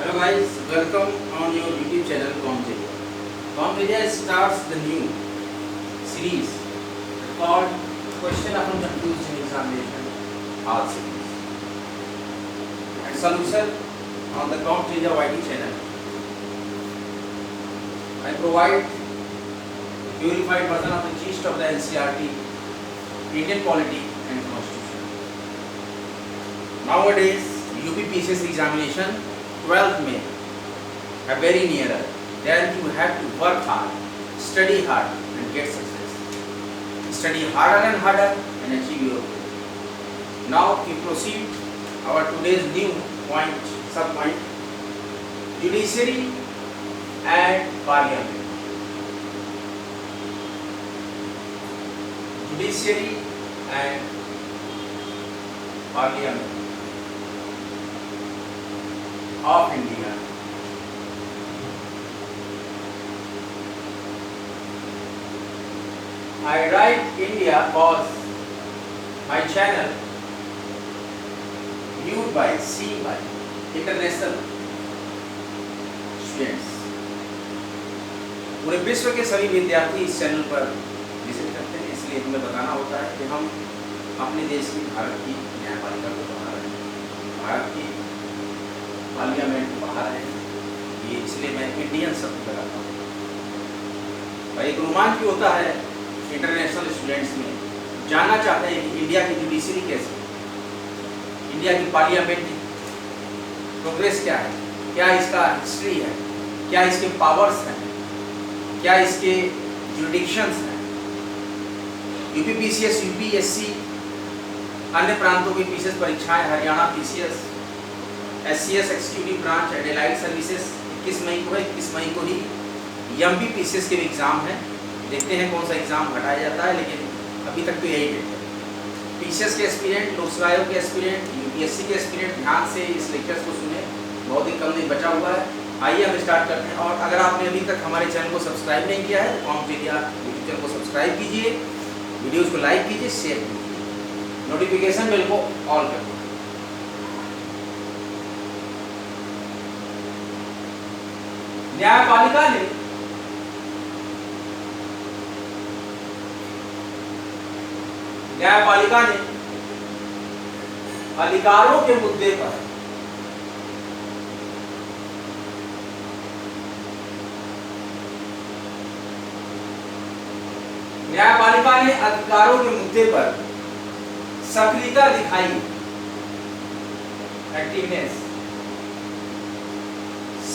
Hello guys, welcome on your YouTube channel Comtedia. Comtedia starts the new series called Question Upon Conclusion Examination Art Series and solution on the Comtedia YT channel. I provide purified version of the gist of the NCERT, Indian Polity and Constitution. Nowadays, UPPSC examination 12th May are very nearer. Then you have to work hard, study hard and get success. Study harder and harder and achieve your goal. Now we proceed our today's new point, sub-point, judiciary and parliament. Judiciary and parliament of India. I write India because my channel viewed by, seen by international students. पूरे विश्व के सभी विद्यार्थी इस channel पर visit करते हैं, इसलिए हमें बताना होता है कि हम अपने देश की भारत की न्यायपालिका को बढ़ा रहे हैं, भारत की पार्लियामेंट बाहर है, ये इसलिए मैं इंडियन शब्द लगाता हूँ। और एक रोमांच भी होता है इंटरनेशनल स्टूडेंट्स में, जानना चाहते हैं कि इंडिया की जुडिशरी कैसी है, इंडिया की पार्लियामेंट की प्रोग्रेस क्या है, क्या इसका हिस्ट्री है, क्या इसके पावर्स हैं, क्या इसके जुडिक्शंस हैं। यूपीपीसीएस, यूपीएससी, अन्य प्रांतों की पीसीएस परीक्षाएं, Haryana PCS, SCS executive branch, allied services 21 मई को है, 21 मई को ही एमपी पीसीएस के भी एग्जाम है। देखते हैं कौन सा एग्जाम हटाया जाता है, लेकिन अभी तक तो यही डेट है। पीसीएस के एस्पिरेंट, लोक सेवा आयोग के एस्पिरेंट, यूपीएससी के एस्पिरेंट ध्यान से इस लेक्चर्स को सुने, बहुत ही कम नहीं बचा हुआ है। आइए हम स्टार्ट करते हैं। और अगर आपने अभी तक हमारे चैनल को सब्सक्राइब नहीं किया है तो कॉम्पीडिया यूट्यूब चैनल को सब्सक्राइब कीजिए, वीडियोज़ को लाइक कीजिए, शेयर कीजिए, नोटिफिकेशन बेल को ऑल कर दीजिए। न्यायपालिका ने अधिकारों के मुद्दे पर सक्रियता दिखाई, एक्टिवनेस,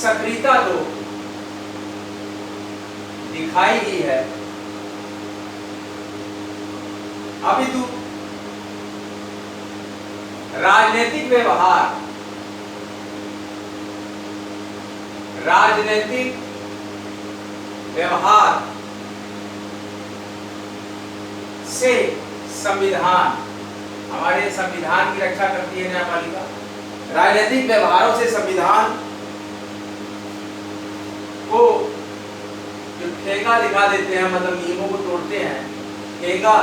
सक्रियता तो दिखाई ही है, अपितु राजनीतिक व्यवहार से संविधान, हमारे संविधान की रक्षा करती है न्यायपालिका। राजनीतिक व्यवहारों से संविधान को जो ठेका दिखा देते हैं, मतलब नियमों को तोड़ते हैं, ठेका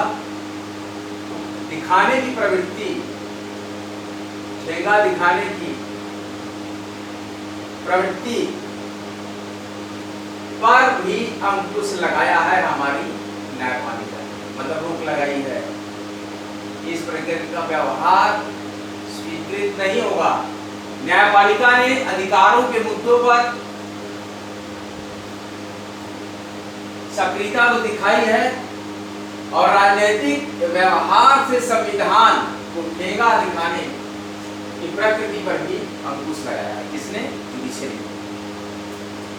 दिखाने की प्रवृत्ति, ठेका दिखाने की प्रवृत्ति पर भी अंकुश लगाया है हमारी न्यायपालिका, मतलब रोक लगाई है। इस प्रकार का व्यवहार स्वीकृत नहीं होगा। न्यायपालिका ने अधिकारों के मुद्दों पर सक्रियता तो दिखाई है और राजनीतिक व्यवहार से संविधान को ठेका दिखाने की प्रकृति पर भी अंकुश लगाया है। किसने? जुडिशरी।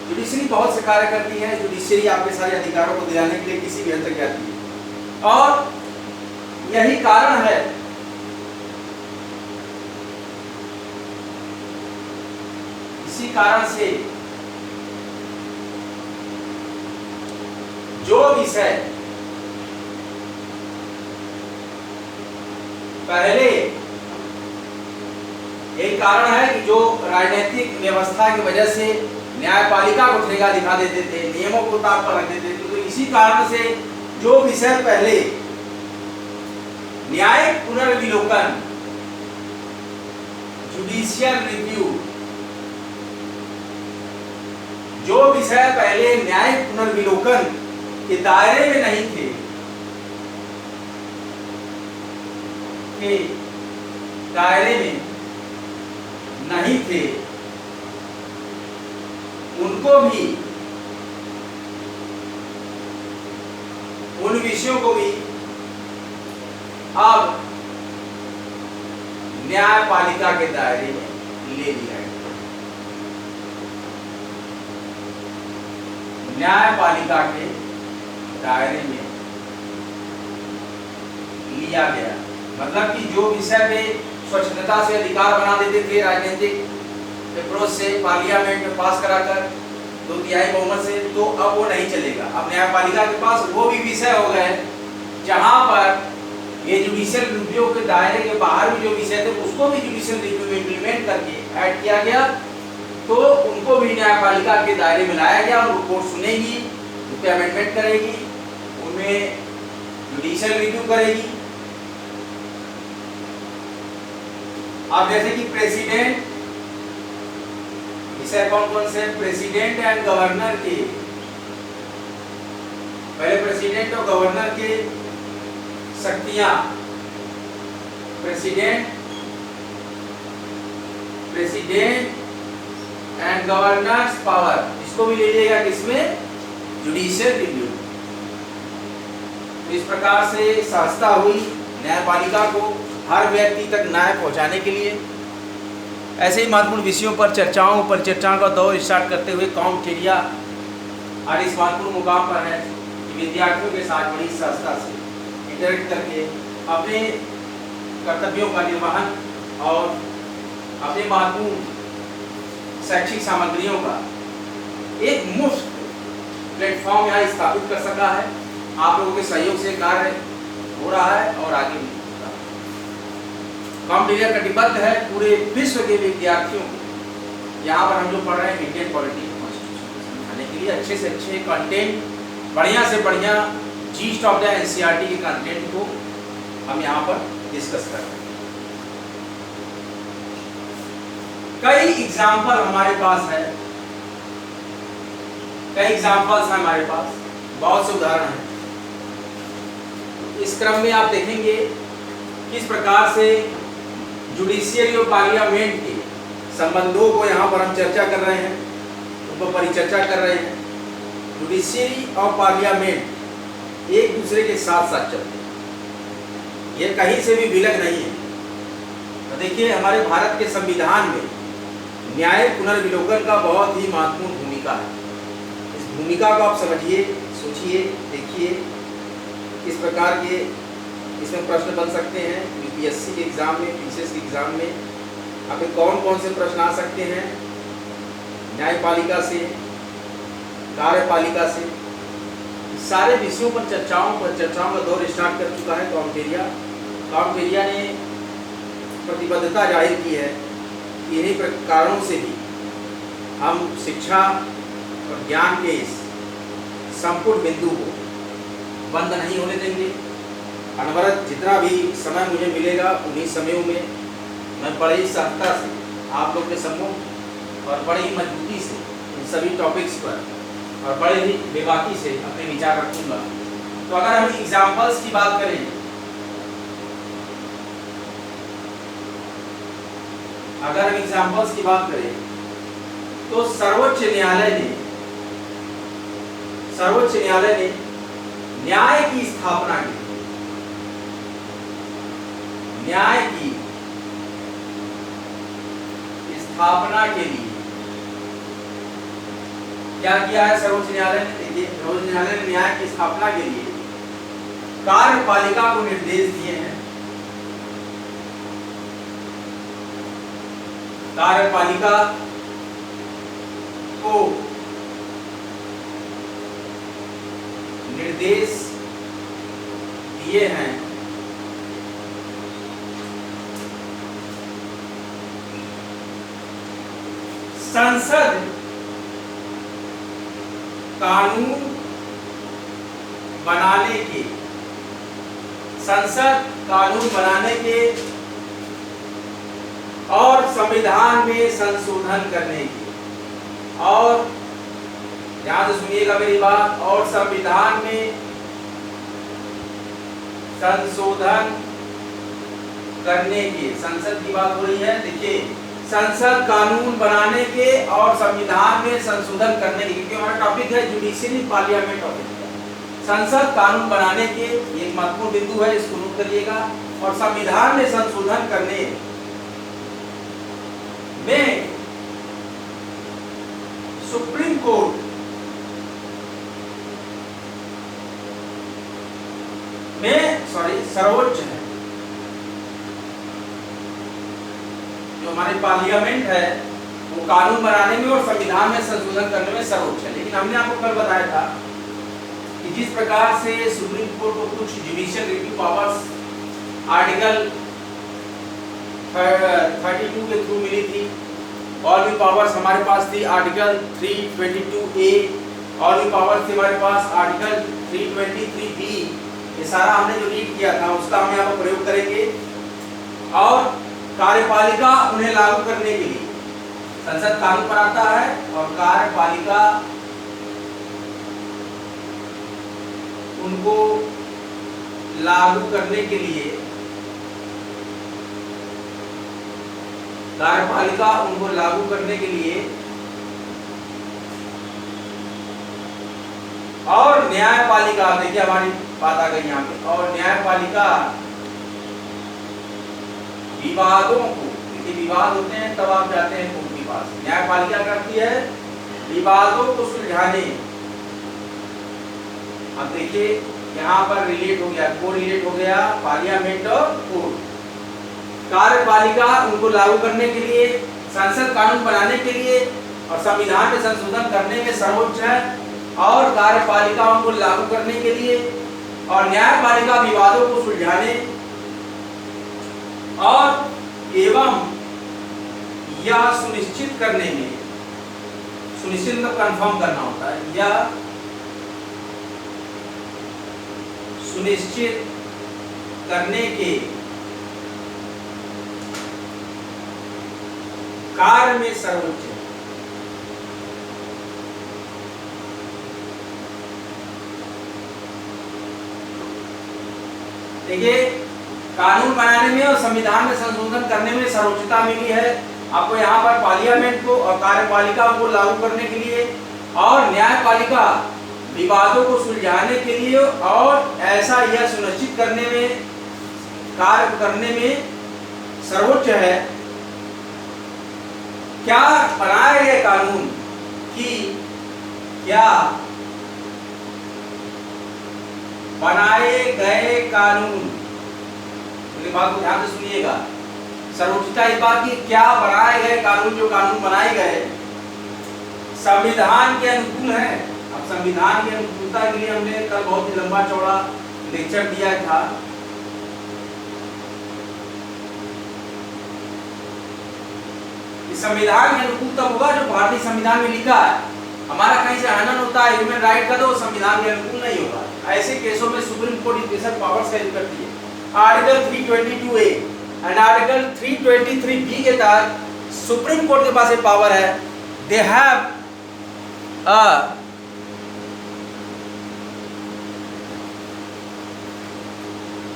जुडिशरी बहुत से कार्य करती है। जुडिशरी आपके सारे अधिकारों को दिलाने के लिए किसी भी हद तक जाती है और यही कारण है इसी कारण से जो विषय पहले, यही कारण है कि जो राजनीतिक व्यवस्था की वजह से न्यायपालिका को ठेका दिखा देते थे, नियमों को ताक पर रख देते थे, तो इसी कारण से जो विषय पहले न्यायिक पुनर्विलोकन, जुडिशियल रिव्यू जो विषय पहले न्यायिक पुनर्विलोकन के दायरे में नहीं थे, के दायरे में नहीं थे, उनको भी, उन विषयों को भी अब न्यायपालिका के दायरे में ले लिया गया। न्यायपालिका के दायरे में लिया गया मतलब कि जो विषय में स्वच्छता से अधिकार बना देते थे राजनीतिक अप्रोच से पार्लियामेंट में पास कराकर 2/3 बहुमत से, तो अब वो नहीं चलेगा। अब न्यायपालिका के पास वो भी विषय हो गए जहां पर ये जुडिशियल रिव्यू के दायरे के बाहर भी जो विषय थे उसको भी जुडिशियल रिव्यू में इम्प्लीमेंट करके ऐड किया गया, तो उनको भी न्यायपालिका के दायरे में लाया गया और वो कोर्ट सुनेगी, उस पर अमेंडमेंट करेगी, उनमें जुडिशियल रिव्यू करेगी। अब जैसे कि प्रेसिडेंट, विषय कौन कौन से? प्रेसिडेंट एंड गवर्नर के, पहले प्रेसिडेंट और गवर्नर के शक्तियां, प्रेसिडेंट एंड गवर्नर्स पावर, इसको भी ले लिएगा किसमें? Judicial review. इस प्रकार से संस्था हुई न्यायपालिका को हर व्यक्ति तक न्याय पहुंचाने के लिए। ऐसे ही महत्वपूर्ण विषयों पर चर्चाओं का दौर स्टार्ट करते हुए काउंट एरिया आज इस महत्वपूर्ण मुकाम पर है कि विद्यार्थियों के साथ बड़ी संस्था से इंटरेक्ट करके अपने कर्तव्यों का निर्वहन और अपने महत्वपूर्ण शैक्षिक सामग्रियों का एक मुफ्त प्लेटफॉर्म यहाँ स्थापित कर सका है। आप लोगों के सहयोग से कार्य हो रहा है और आगे भी होगा। काउंट एरिया कटिबद्ध है पूरे विश्व के विद्यार्थियों को यहाँ पर हम जो पढ़ रहे हैं इंडियन पॉलिटी कॉन्स्टिट्यूशन समझाने के लिए अच्छे से अच्छे कंटेंट, बढ़िया से बढ़िया जीस्ट ऑफ द एनसीईआरटी के कंटेंट को हम यहाँ पर डिस्कस कर रहे हैं। कई एग्जाम्पल हमारे पास है, कई एग्जाम्पल्स हैं हमारे पास, बहुत से उदाहरण हैं। इस क्रम में आप देखेंगे किस प्रकार से जुडिशियरी और पार्लियामेंट के संबंधों को यहाँ पर हम चर्चा कर रहे हैं, उनको परिचर्चा कर रहे हैं। जुडिशियरी और पार्लियामेंट एक दूसरे के साथ साथ चलते हैं, ये कहीं से भी विलग नहीं है। तो देखिए हमारे भारत के संविधान में न्यायिक पुनर्विलोकन का बहुत ही महत्वपूर्ण भूमिका है। इस भूमिका को आप समझिए, सोचिए, देखिए किस प्रकार के इसमें प्रश्न बन सकते हैं। यूपीएससी के एग्जाम में, पीसीएस के एग्जाम में आपके कौन कौन से प्रश्न आ सकते हैं न्यायपालिका से, कार्यपालिका से। सारे विषयों पर चर्चाओं का दौर स्टार्ट कर चुका है काउंट एरिया ने प्रतिबद्धता जाहिर की है कि इन्हीं कारणों से भी हम शिक्षा और ज्ञान के इस संपूर्ण बिंदु को बंद नहीं होने देंगे। अनवरत जितना भी समय मुझे मिलेगा उन्हीं समयों में मैं बड़ी ही सहजता से आप लोग के सम्मुख और बड़ी ही मजबूती से इन सभी टॉपिक्स पर और बड़े ही बेबाकी से अपने विचार रखूंगा। तो अगर हम एग्जाम्पल्स की बात करें, तो सर्वोच्च न्यायालय ने न्याय की स्थापना की, के लिए क्या किया है सर्वोच्च न्यायालय ने? देखिए सर्वोच्च न्यायालय ने न्याय की स्थापना के लिए कार्यपालिका को निर्देश दिए हैं। कार्यपालिका को निर्देश दिए हैं संसद कानून बनाने के और संविधान में संशोधन करने की और ध्यान से सुनिएगा मेरी बात। और संविधान में संशोधन करने के, संसद की बात हो रही है, देखिए संसद कानून बनाने के और संविधान में संशोधन करने के, क्योंकि हमारा टॉपिक है जुडिशरी पार्लियामेंट ऑफ इंडिया। संसद कानून बनाने के, एक महत्वपूर्ण बिंदु है, इसको नोट करिएगा। और संविधान में संशोधन करने में सुप्रीम कोर्ट में सर्वोच्च है, जो हमारी पार्लियामेंट है वो कानून बनाने में और संविधान में संशोधन करने में सर्वोच्च है। लेकिन हमने आपको कल बताया था कि जिस प्रकार से सुप्रीम कोर्ट को कुछ जुडिशियल रिव्यू पावर्स आर्टिकल 32 के थ्रू मिली थी, और भी पावर्स हमारे पास थी आर्टिकल 322A, और भी पावर्स थी हमारे पास आर्टिकल 323B। ये सारा हमने जो रीड किया था उसका हम यहाँ पर प्रयोग करेंगे। और कार्यपालिका उन्हें लागू करने के लिए, संसद कानून बनाता है और कार्यपालिका उनको लागू करने के लिए, कार्यपालिका उनको लागू करने के लिए और न्यायपालिका, देखिए हमारी बात आ गई यहाँ पे, और न्यायपालिका विवादों को, देखिए विवाद होते हैं तब आप जाते हैं कोर्ट के पास, न्यायपालिका करती है विवादों को सुलझाने। अब देखिए यहाँ पर रिलेट हो गया, को रिलेट हो गया पार्लियामेंट और कोर्ट। कार्यपालिका उनको लागू करने के लिए, संसद कानून बनाने के लिए और संविधान में संशोधन करने में सर्वोच्च है, और कार्यपालिका उनको लागू करने के लिए और न्यायपालिका विवादों को सुलझाने और एवं यह सुनिश्चित करने में, सुनिश्चित मतलब कंफर्म करना होता है, या सुनिश्चित करने के कार्य में सर्वोच्च है। देखिए कानून बनाने में और संविधान में संशोधन करने में सर्वोच्चता मिली है आपको यहाँ पर पार्लियामेंट को और कार्यपालिका को लागू करने के लिए, और न्यायपालिका विवादों को सुलझाने के लिए, और ऐसा यह सुनिश्चित करने में, कार्य करने में सर्वोच्च है। क्या बनाए गए कानून की, क्या बनाए गए कानून, मेरी बात को ध्यान से सुनिएगा, सर्वोच्चता इस बात की, क्या बनाए गए कानून, जो कानून बनाए गए संविधान के अनुकूल है। अब संविधान की अनुकूलता के लिए हमने कल बहुत ही लंबा चौड़ा लेक्चर दिया था। संविधान के अनुकूल तब होगा जो भारतीय संविधान में लिखा है। हमारा कहीं से हनन होता है ह्यूमन राइट का, तो संविधान के अनुकूल नहीं होगा। ऐसे केसों में सुप्रीम कोर्ट स्पेशल पावर्स का यूज करती है। Article 322A and article 323B के तहत सुप्रीम कोर्ट के पास एक पावर है, they have a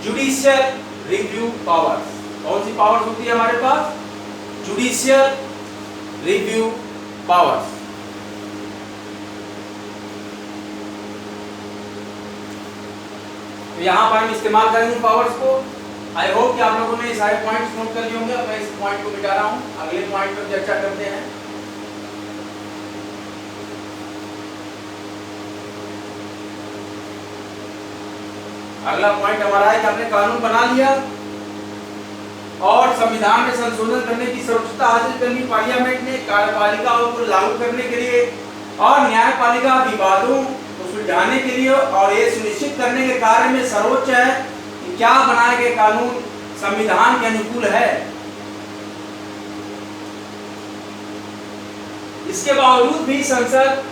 judicial review powers. कौन सी पावर्स होती है हमारे पास? Judicial review powers. तो यहाँ पर हम इस्तेमाल करेंगे पावर्स को। आई होप कि आप लोगों ने सारे पॉइंट्स नोट कर लिए होंगे। मैं इस पॉइंट को मिटा रहा हूँ, अगले पॉइंट पर चर्चा करते हैं। अगला पॉइंट हमारा है कि आपने कानून बना लिया और संविधान में संशोधन करने की सर्वोच्चता हासिल करनी पार्लियामेंट ने, कार्यपालिकाओं को लागू करने के लिए और न्यायपालिका विवादों को सुलझाने के लिए, और ये सुनिश्चित करने के कार्य में सर्वोच्च है कि क्या बनाए गए कानून संविधान के अनुकूल है। इसके बावजूद भी संसद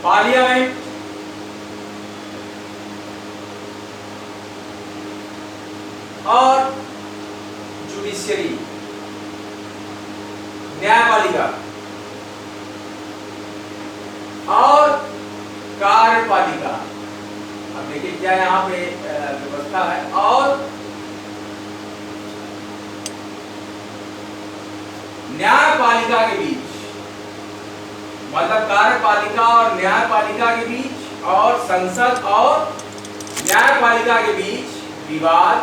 पार्लियामेंट और जुडिशियरी, न्यायपालिका और कार्यपालिका। अब देखिए क्या यहाँ पे व्यवस्था है। और न्यायपालिका के बीच, मतलब कार्यपालिका और न्यायपालिका के बीच और संसद और न्यायपालिका के बीच विवाद,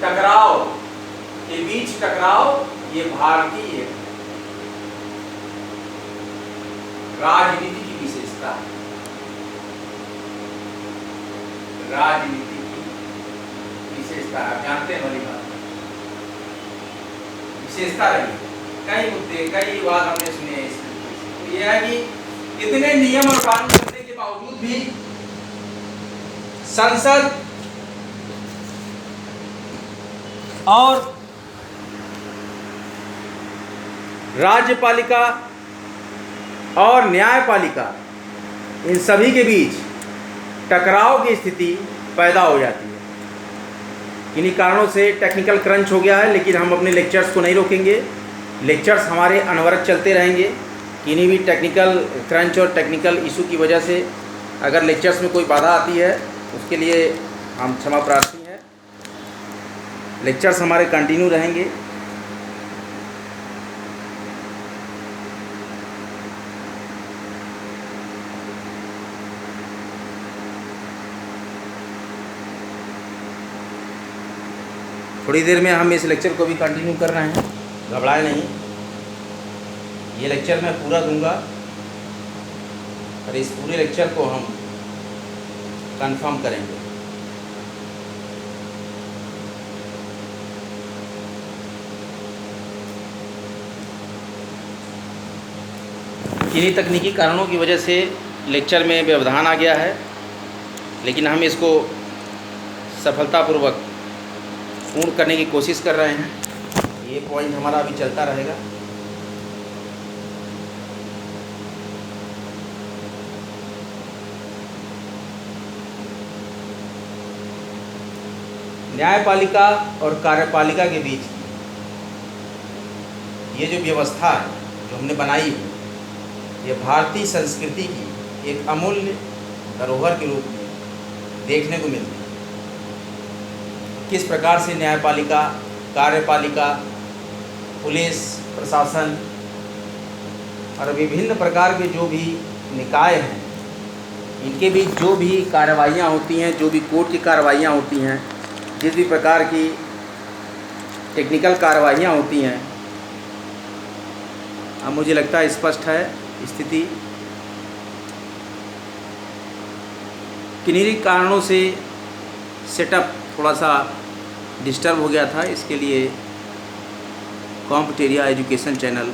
टकराव के बीच टकराव, ये भारतीय राजनीति की विशेषता है। राजनीति की विशेषता है, आप जानते हैं वाली बात, विशेषता रही है। कई मुद्दे, कई बात हमने सुने हैं इसमें। तो यह है कि इतने नियम और कानून बनने के बावजूद भी संसद और राज्यपालिका और न्यायपालिका, इन सभी के बीच टकराव की स्थिति पैदा हो जाती है। इन्हीं कारणों से टेक्निकल क्रंच हो गया है, लेकिन हम अपने लेक्चर्स को नहीं रोकेंगे। लेक्चर्स हमारे अनवरत चलते रहेंगे। किन्हीं भी टेक्निकल क्रंच और टेक्निकल इशू की वजह से अगर लेक्चर्स में कोई बाधा आती है, उसके लिए हम क्षमा प्रार्थी हैं। लेक्चर्स हमारे कंटिन्यू रहेंगे। थोड़ी देर में हम इस लेक्चर को भी कंटिन्यू कर रहे हैं, घबराए नहीं। ये लेक्चर मैं पूरा दूंगा और इस पूरे लेक्चर को हम कंफर्म करेंगे। किन्हीं तकनीकी कारणों की वजह से लेक्चर में व्यवधान आ गया है, लेकिन हम इसको सफलतापूर्वक पूर्ण करने की कोशिश कर रहे हैं। ये पॉइंट हमारा अभी चलता रहेगा। न्यायपालिका और कार्यपालिका के बीच ये जो व्यवस्था है जो हमने बनाई है, ये भारतीय संस्कृति की एक अमूल्य धरोहर के रूप में देखने को मिलती है। किस प्रकार से न्यायपालिका, कार्यपालिका, पुलिस प्रशासन और विभिन्न प्रकार के जो भी निकाय हैं, इनके बीच जो भी कार्रवाइयाँ होती हैं, जो भी कोर्ट की कार्रवाइयाँ होती हैं, जिस भी प्रकार की टेक्निकल कार्रवाइयाँ होती हैं, अब मुझे लगता है स्पष्ट है स्थिति। किन्हीं कारणों से सेटअप थोड़ा सा डिस्टर्ब हो गया था, इसके लिए कॉम्पिटेरिया एजुकेशन चैनल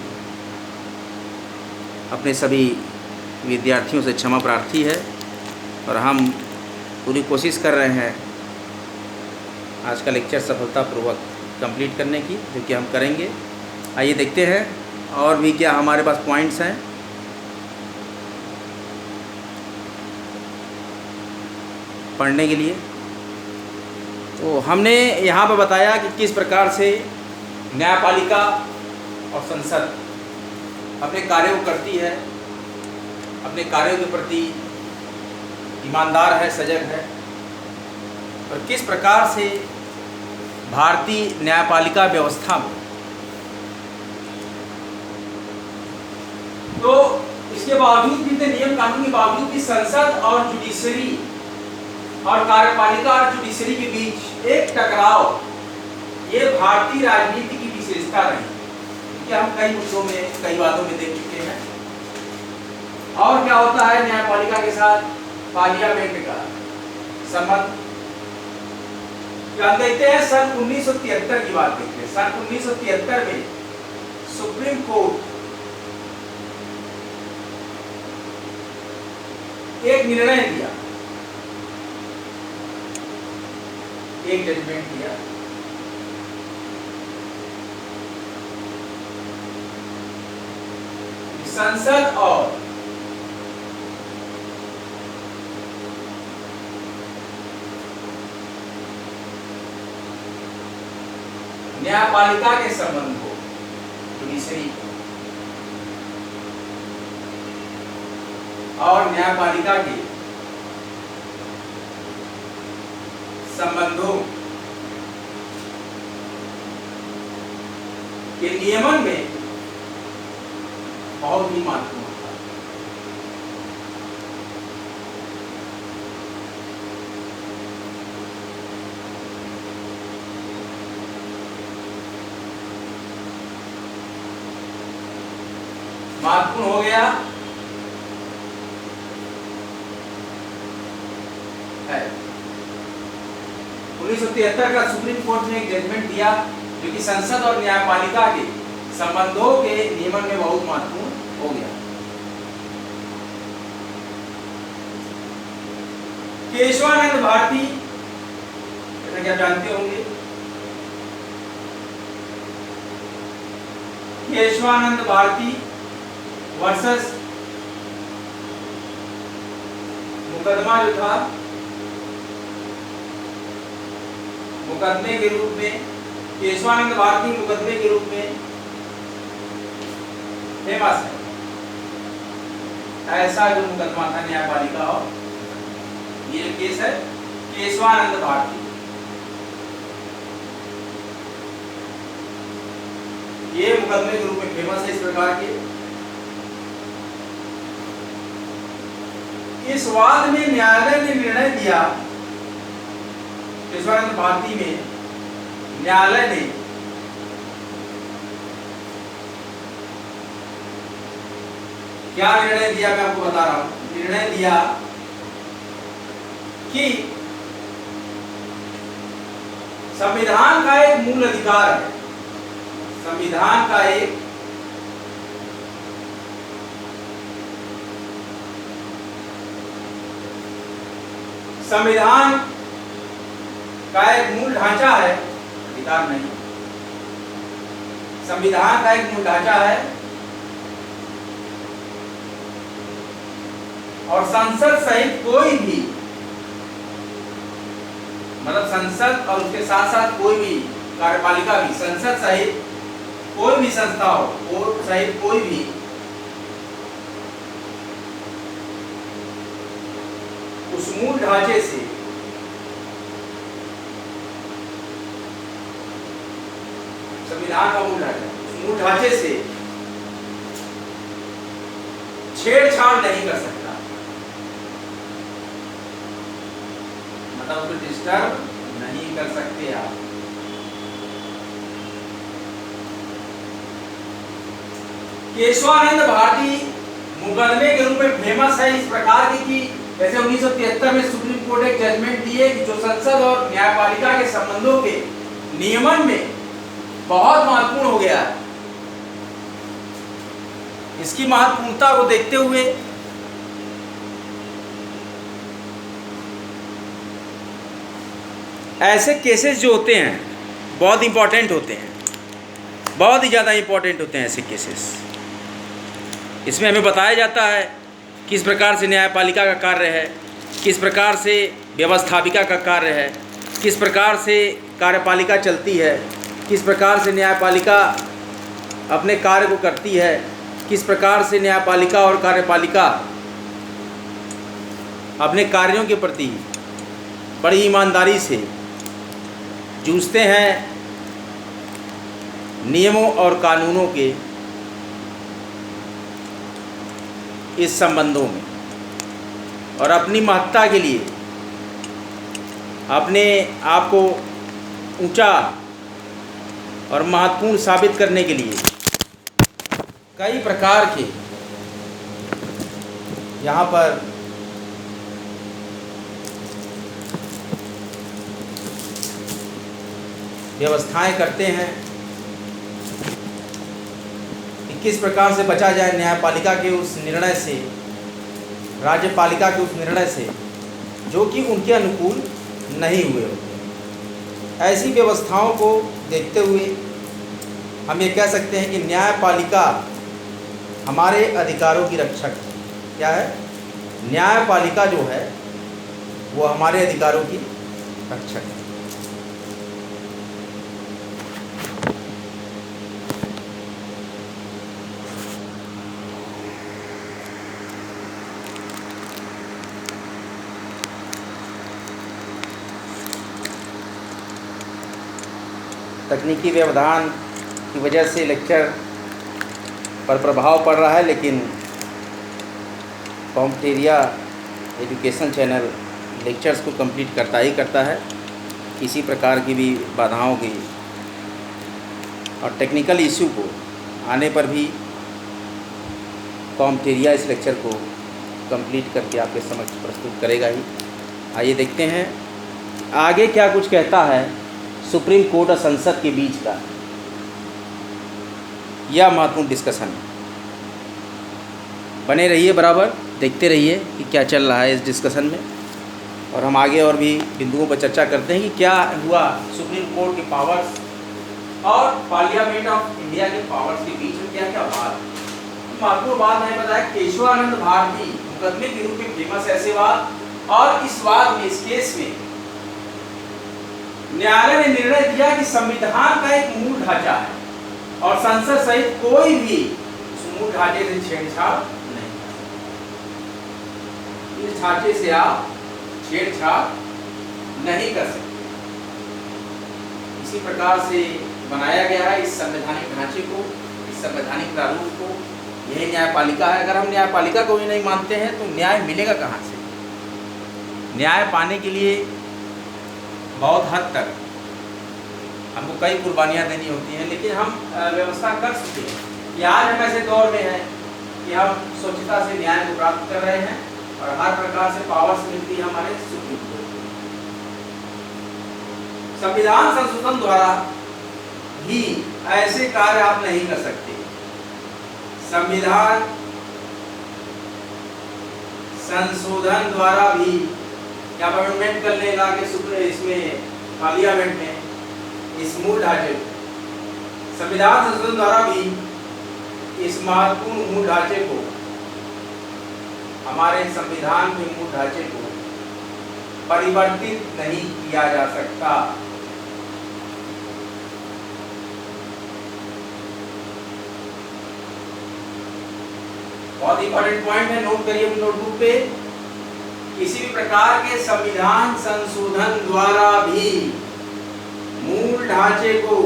अपने सभी विद्यार्थियों से क्षमा प्रार्थी है और हम पूरी कोशिश कर रहे हैं आज का लेक्चर सफलतापूर्वक कंप्लीट करने की, जो कि हम करेंगे। आइए देखते हैं और भी क्या हमारे पास पॉइंट्स हैं। पढ़ने के लिए तो हमने यहाँ पर बताया कि किस प्रकार से न्यायपालिका और संसद अपने कार्यों को करती है, अपने कार्यों के प्रति ईमानदार है, सजग है, और किस प्रकार से भारतीय न्यायपालिका व्यवस्था में तो इसके बावजूद भी, नियम कानून के बावजूद भी संसद और जुडिशरी और कार्यपालिका और जुडिशरी के बीच एक टकराव, ये भारतीय राजनीति की विशेषता रही, क्योंकि हम कई मुद्दों में, कई बातों में देख चुके हैं। और क्या होता है न्यायपालिका के साथ पार्लियामेंट का संबंध, हम देखते हैं सन 1973 की बात देखते हैं। सन 1973 में सुप्रीम कोर्ट एक निर्णय दिया, एक जजमेंट दिया, संसद और न्यायपालिका के संबंधों, जुडिशरी और न्यायपालिका के संबंधों के नियमन में बहुत ही महत्वपूर्ण होता है। महत्वपूर्ण हो गया है 1973 का सुप्रीम कोर्ट ने एक जजमेंट दिया जो कि संसद और न्यायपालिका के संबंधों के नियमन में बहुत महत्वपूर्ण हो गया। केशवानंद भारती, जैसा कि आप जानते होंगे, केशवानंद भारती वर्सेस मुकदमा जो था, मुकदमे के रूप में, केशवानंद भारती मुकदमे के रूप में फेमस है। ऐसा जो मुकदमा था न्यायपालिका और ये केस है केशवानंद भारती, ये मुकदमे के रूप में फेमस है। इस प्रकार के इस वाद में न्यायालय ने निर्णय दिया, केशवानंद भारती में न्यायालय ने क्या निर्णय दिया, मैं आपको बता रहा हूं। निर्णय दिया कि संविधान का एक मूल अधिकार है, संविधान का एक संविधान का एक मूल ढांचा है, अधिकार नहीं, संविधान का एक मूल ढांचा है और संसद सहित कोई भी, मतलब संसद और उसके साथ साथ कोई भी कार्यपालिका भी, संसद सहित कोई भी संस्था हो, कोर्ट सहित कोई भी उस मूल ढांचे से संविधान का मूल ढांचा, उस मूल ढांचे से छेड़छाड़ नहीं कर सकता, मतलब उसको डिस्टर्ब नहीं कर सकते आप। केशवानंद भारती मुकदमे के रूप में फेमस है इस प्रकार की कि जैसे 1973 में सुप्रीम कोर्ट एक जजमेंट दिए कि जो संसद और न्यायपालिका के संबंधों के नियमन में बहुत महत्वपूर्ण हो गया है। इसकी महत्वपूर्णता को देखते हुए ऐसे केसेस जो होते हैं बहुत इंपॉर्टेंट होते हैं, बहुत ही ज़्यादा इंपॉर्टेंट होते हैं ऐसे केसेस। इसमें हमें बताया जाता है किस प्रकार से न्यायपालिका का कार्य है, किस प्रकार से व्यवस्थापिका का कार्य है, किस प्रकार से कार्यपालिका चलती है, किस प्रकार से न्यायपालिका अपने कार्य को करती है, किस प्रकार से न्यायपालिका और कार्यपालिका अपने कार्यों के प्रति बड़ी ईमानदारी से जूझते हैं नियमों और कानूनों के इस संबंधों में, और अपनी महत्ता के लिए अपने आप को ऊंचा और महत्वपूर्ण साबित करने के लिए कई प्रकार के यहाँ पर व्यवस्थाएं करते हैं कि किस प्रकार से बचा जाए न्यायपालिका के उस निर्णय से, राज्यपालिका के उस निर्णय से जो कि उनके अनुकूल नहीं हुए होते। ऐसी व्यवस्थाओं को देखते हुए हम ये कह सकते हैं कि न्यायपालिका हमारे अधिकारों की रक्षक है। क्या है? न्यायपालिका जो है वो हमारे अधिकारों की रक्षक है। तकनीकी व्यवधान की वजह से लेक्चर पर प्रभाव पड़ रहा है, लेकिन कॉम्पटेरिया एजुकेशन चैनल लेक्चर्स को कंप्लीट करता ही करता है, किसी प्रकार की भी बाधाओं की और टेक्निकल इशू को आने पर भी कॉम्पटेरिया इस लेक्चर को कंप्लीट करके आपके समक्ष प्रस्तुत करेगा ही। आइए देखते हैं आगे क्या कुछ कहता है सुप्रीम कोर्ट और संसद के बीच का यह महत्वपूर्ण डिस्कशन। बने रहिए, बराबर देखते रहिए कि क्या चल रहा है इस डिस्कशन में, और हम आगे और भी बिंदुओं पर चर्चा करते हैं कि क्या हुआ सुप्रीम कोर्ट के पावर्स और पार्लियामेंट ऑफ इंडिया के पावर्स के बीच में क्या क्या बात। महत्वपूर्ण बात मैंने बताया, केशवानंद भारती मुकदमे के रूप में फेमस ऐसे वाद, और इस वाद में, इस केस में न्यायालय ने निर्णय दिया कि संविधान का एक मूल ढांचा है और संसद सहित कोई भी उस मूल ढांचे से छेड़छाड़ नहीं, इस ढांचे से आप छेड़छाड़ नहीं कर सकते। इसी प्रकार से बनाया गया है इस संवैधानिक ढांचे को, इस संवैधानिक प्रारूप को। यही न्यायपालिका है। अगर हम न्यायपालिका को ही नहीं मानते हैं तो न्याय मिलेगा कहाँ से? न्याय पाने के लिए बहुत हद तक हमको कई कुर्बानियाँ देनी होती हैं, लेकिन हम व्यवस्था कर सकते हैं कि आज हम ऐसे दौर में हैं कि हम स्वच्छता से न्याय को प्राप्त कर रहे हैं और हर प्रकार से पावर्स मिलती है हमारे सुप्रीम कोर्ट। संविधान संशोधन द्वारा भी ऐसे कार्य आप नहीं कर सकते। संविधान संशोधन द्वारा भी क्या अमेंडमेंट कर लेगा कि इसमें पार्लियामेंट में इस मूल ढांचे, संविधान संशोधन द्वारा भी इस महत्वपूर्ण मूल ढांचे को, हमारे संविधान के मूल ढांचे को परिवर्तित नहीं किया जा सकता। बहुत इंपॉर्टेंट पॉइंट है, नोट करिए अपनी नोटबुक पे। किसी भी प्रकार के संविधान संशोधन द्वारा भी मूल ढांचे को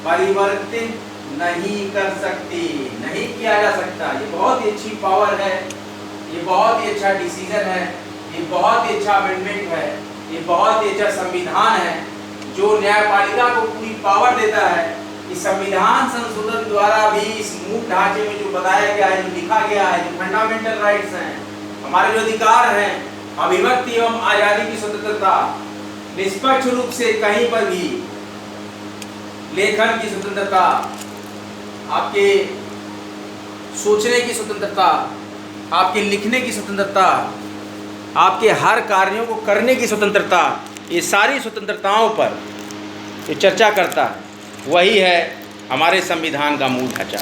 परिवर्तित नहीं कर सकते, नहीं किया जा सकता। ये बहुत ही अच्छी पावर है, ये बहुत ही अच्छा डिसीजन है, ये बहुत ही अच्छा अमेंडमेंट है, ये बहुत ही अच्छा संविधान है जो न्यायपालिका को पूरी पावर देता है कि संविधान संशोधन द्वारा भी इस मूल ढांचे में जो बताया गया है, जो लिखा गया है, जो फंडामेंटल राइट्स हैं, हमारे जो अधिकार हैं, अभिव्यक्ति एवं आजादी की स्वतंत्रता, निष्पक्ष रूप से कहीं पर भी लेखन की स्वतंत्रता, आपके सोचने की स्वतंत्रता, आपके लिखने की स्वतंत्रता, आपके हर कार्यों को करने की स्वतंत्रता, ये सारी स्वतंत्रताओं पर जो चर्चा करता है वही है हमारे संविधान का मूल ढांचा।